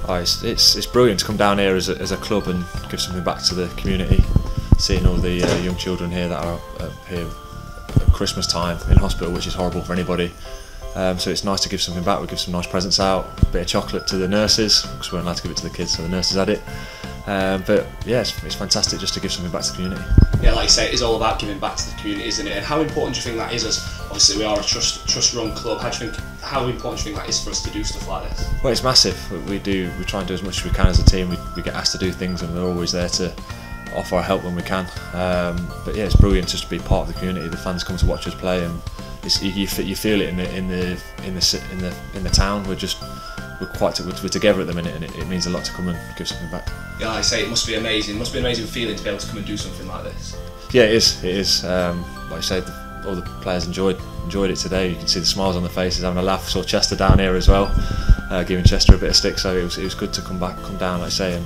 It's brilliant to come down here as a club and give something back to the community. Seeing all the young children here that are here at Christmas time in hospital, which is horrible for anybody. So it's nice to give something back. We give some nice presents out, a bit of chocolate to the nurses, because we weren't allowed to give it to the kids, so the nurses had it. But yeah, it's fantastic just to give something back to the community. Yeah, like you say, it's all about giving back to the community, isn't it? And how important do you think that is? As obviously we are a trust-run club. How important do you think that is for us to do stuff like this? Well, it's massive. We try and do as much as we can as a team. We get asked to do things, and we're always there to offer our help when we can. But yeah, it's brilliant just to be part of the community. The fans come to watch us play, and you feel it in the town. We're together at the minute, and it means a lot to come and give something back. Yeah, like I say, it must be amazing. It must be an amazing feeling to be able to come and do something like this. Yeah, it is. It is. Like I said, all the players enjoyed it today. You can see the smiles on the faces, having a laugh. Saw Chester down here as well, giving Chester a bit of stick. So it was good to come down, like I say, and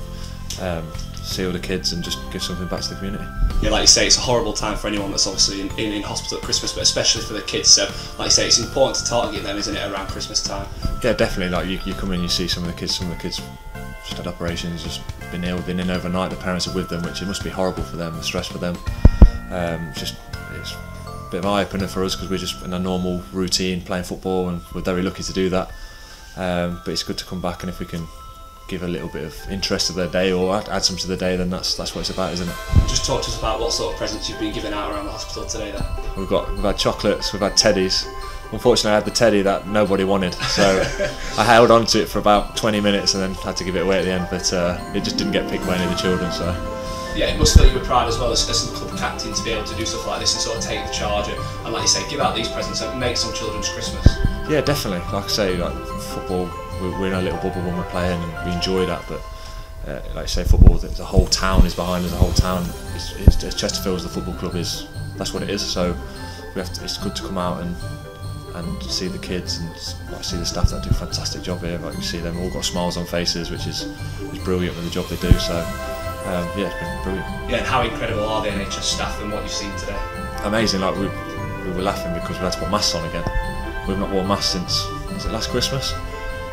see all the kids and just give something back to the community. Yeah, like you say, it's a horrible time for anyone that's obviously in hospital at Christmas, but especially for the kids. So, like you say, it's important to target them, isn't it, around Christmas time? Yeah, definitely. Like you come in, you see some of the kids just had operations, just been ill, been in overnight. The parents are with them, which it must be horrible for them, the stress for them. It's a bit of an eye opener for us, because we're just in a normal routine playing football, and we're very lucky to do that. But it's good to come back, and if we can give a little bit of interest to their day or add some to the day, then that's what it's about, isn't it? Just talk to us about what sort of presents you've been giving out around the hospital today then. We've had chocolates, we've had teddies. Unfortunately I had the teddy that nobody wanted, so I held on to it for about 20 minutes and then had to give it away at the end, but it just didn't get picked by any of the children. So yeah, it must fill you with pride as well as the club captain to be able to do stuff like this and sort of take the charge and like you say, give out these presents and make some children's Christmas. Yeah, definitely. Like I say, like football, we're in a little bubble when we're playing and we enjoy that, but like I say, football, the whole town is behind us. The whole town is Chesterfield as the football club is. That's what it is. So it's good to come out and see the kids and see the staff that do a fantastic job here. Like you see them all got smiles on faces, which is brilliant with the job they do. So yeah, it's been brilliant. Yeah, and how incredible are the NHS staff and what you've seen today? Amazing. Like we were laughing because we had to put masks on again. We've not worn masks since, was it last Christmas?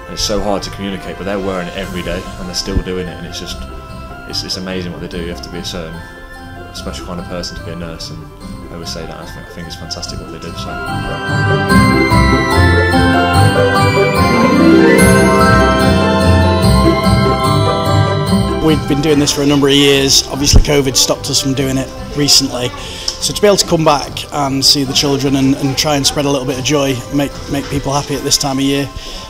And it's so hard to communicate, but they're wearing it every day and they're still doing it, and it's amazing what they do. You have to be a special kind of person to be a nurse, and I always say that. I think it's fantastic what they do. So. We've been doing this for a number of years. Obviously COVID stopped us from doing it recently, so to be able to come back and see the children and try and spread a little bit of joy, make people happy at this time of year.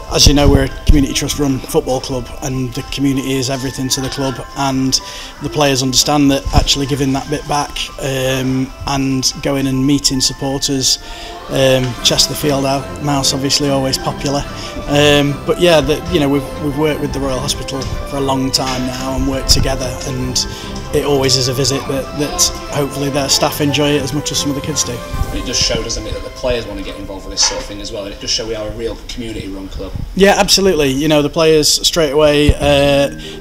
As you know, we're a community trust run football club, and the community is everything to the club, and the players understand that actually giving that bit back and going and meeting supporters. Chesterfield Mouse obviously always popular, but yeah, we've worked with the Royal Hospital for a long time now and worked together, and it always is a visit that hopefully their staff enjoy it as much as some of the kids do. It does show, doesn't it, that the players want to get involved with this sort of thing as well, and it does show we are a real community run club. Yeah, absolutely. You know, the players straight away,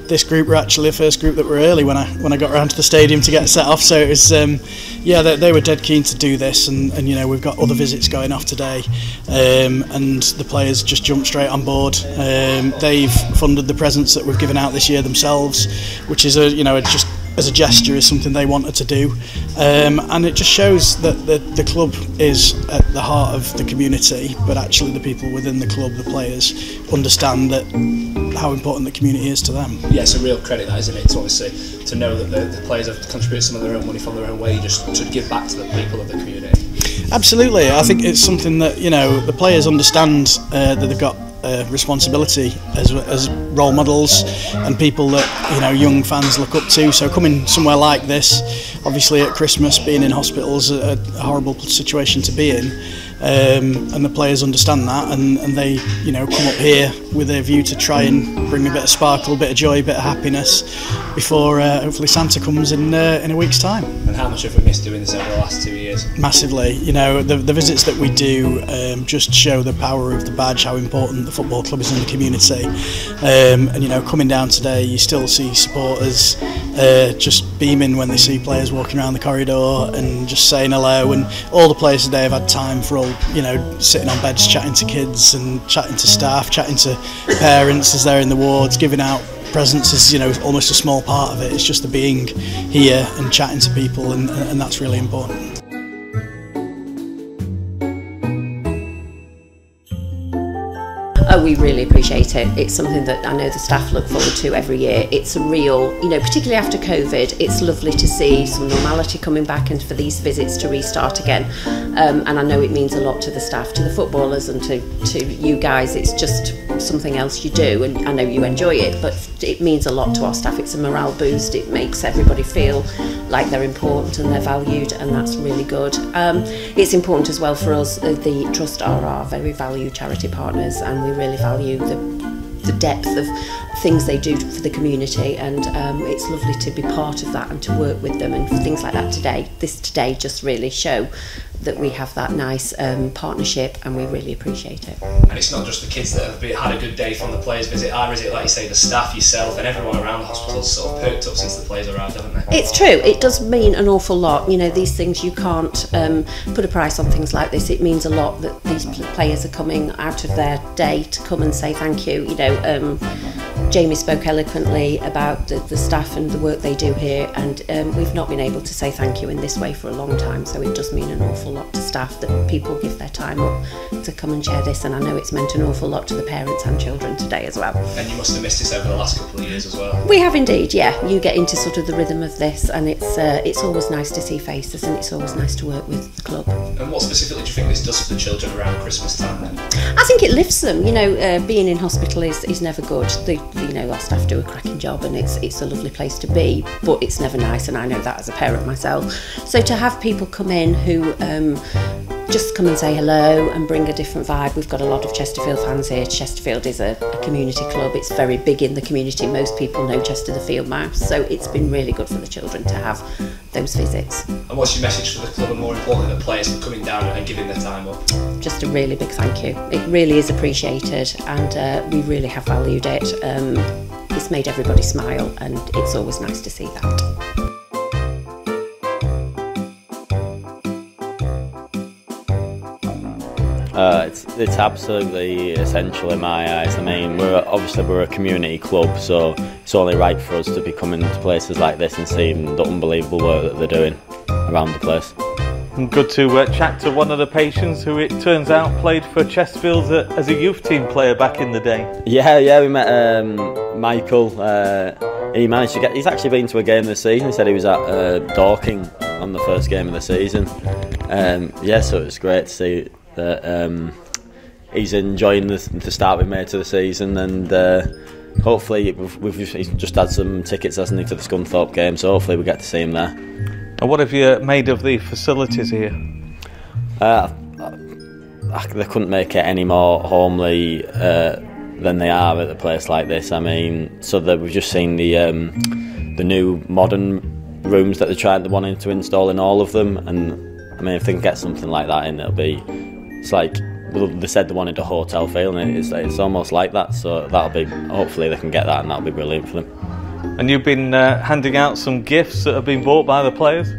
this group were actually the first group that were early when I got around to the stadium to get set off, so it was yeah, they were dead keen to do this, and you know, we've got other visits going off today, and the players just jumped straight on board. They've funded the presents that we've given out this year themselves, which is just as a gesture is something they wanted to do, and it just shows that the club is at the heart of the community, but actually the people within the club, the players, understand that how important the community is to them. Yeah, it's a real credit that, isn't it, to obviously to know that the players have contributed some of their own money from their own wages to give back to the people of the community. Absolutely, I think it's something that the players understand that they've got responsibility as role models and people that young fans look up to. So coming somewhere like this, obviously at Christmas, being in hospital is a horrible situation to be in, and the players understand that, and they come up here with a view to try and bring a bit of sparkle, a bit of joy, a bit of happiness before hopefully Santa comes in a week's time. And how much have we missed doing this over the last 2 years? Massively. The visits that we do just show the power of the badge, how important the football club is in the community, and coming down today, you still see supporters just beaming when they see players walking around the corridor and just saying hello, and all the players today have had time for all people, you know, sitting on beds chatting to kids and chatting to staff, chatting to parents as they're in the wards, giving out presents is, you know, almost a small part of it. It's just the being here and chatting to people, and that's really important. We really appreciate it. It's something that I know the staff look forward to every year. It's a real, you know, particularly after COVID, it's lovely to see some normality coming back and for these visits to restart again. And I know it means a lot to the staff, to the footballers and to you guys. It's just something else you do, and I know you enjoy it, but it means a lot to our staff. It's a morale boost. It makes everybody feel like they're important and they're valued, and that's really good. It's important as well for us. The Trust are our very valued charity partners, and we really value the depth of things they do for the community, and it's lovely to be part of that and to work with them, and things like that today. This today just really show that we have that nice partnership, and we really appreciate it. And it's not just the kids that have had a good day from the players' visit either, is it? Like you say, the staff, yourself and everyone around the hospital's sort of perked up since the players arrived, haven't they? It's true, it does mean an awful lot. You know, these things, you can't put a price on things like this. It means a lot that these players are coming out of their day to come and say thank you. You know, Jamie spoke eloquently about the staff and the work they do here, and we've not been able to say thank you in this way for a long time, so it does mean an awful lot to staff that people give their time up to come and share this, and I know it's meant an awful lot to the parents and children today as well. And you must have missed this over the last couple of years as well. We have indeed, yeah. You get into sort of the rhythm of this, and it's always nice to see faces, and it's always nice to work with the club. And what specifically do you think this does for the children around Christmas time then? I think it lifts them. You know, being in hospital is never good. You know, our staff do a cracking job, and it's a lovely place to be, but it's never nice, and I know that as a parent myself. So to have people come in who just come and say hello and bring a different vibe. We've got a lot of Chesterfield fans here. Chesterfield is a community club. It's very big in the community. Most people know Chester the Field Mouse, so it's been really good for the children to have those visits. And what's your message for the club, and more importantly the players, for coming down and giving their time up? Just a really big thank you. It really is appreciated, and we really have valued it. It's made everybody smile, and it's always nice to see that. It's absolutely essential in my eyes. I mean, we're a community club, so it's only right for us to be coming to places like this and seeing the unbelievable work that they're doing around the place. And good to chat to one of the patients who, it turns out, played for Chesterfield as a youth team player back in the day. Yeah, we met Michael. He managed to he's actually been to a game this season. He said he was at Dorking on the first game of the season. So it's great to see that he's enjoying the start we've made to the season, and hopefully he's just had some tickets, hasn't he, to the Scunthorpe game, so hopefully we get to see him there. And what have you made of the facilities here? They couldn't make it any more homely than they are at a place like this. I mean, we've just seen the new modern rooms that they're wanting to install in all of them, and I mean, if they can get something like that in, it's like, they said they wanted a hotel feel, and it's almost like that, so hopefully they can get that, and that'll be brilliant for them. And you've been handing out some gifts that have been bought by the players?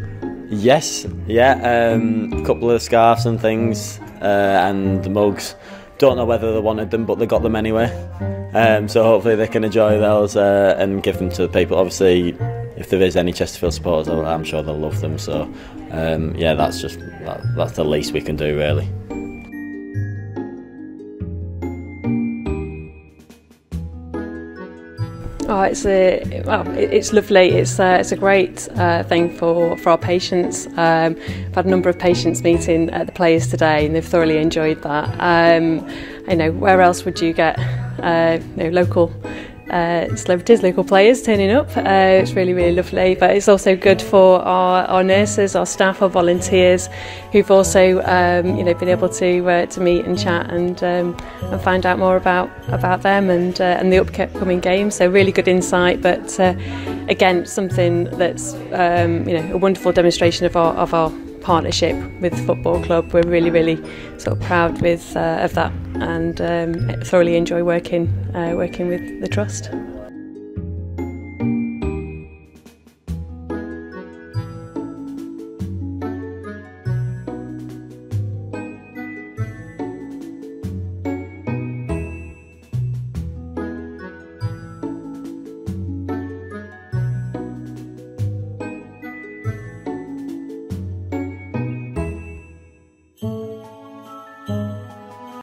Yes, yeah, a couple of scarves and things, and the mugs. Don't know whether they wanted them, but they got them anyway. So hopefully they can enjoy those and give them to the people. Obviously, if there is any Chesterfield supporters, I'm sure they'll love them. So that's the least we can do, really. Oh, it's lovely. It's a great thing for our patients. I've had a number of patients meeting the players today, and they've thoroughly enjoyed that. Where else would you get local celebrities, local players turning up? It's really, really lovely. But it's also good for our nurses, our staff, our volunteers, who've also been able to meet and chat and find out more about them and the upcoming games. So really good insight, but again, something that's a wonderful demonstration of our partnership with the football club. We're really, really sort of proud of that, and thoroughly enjoy working with the trust.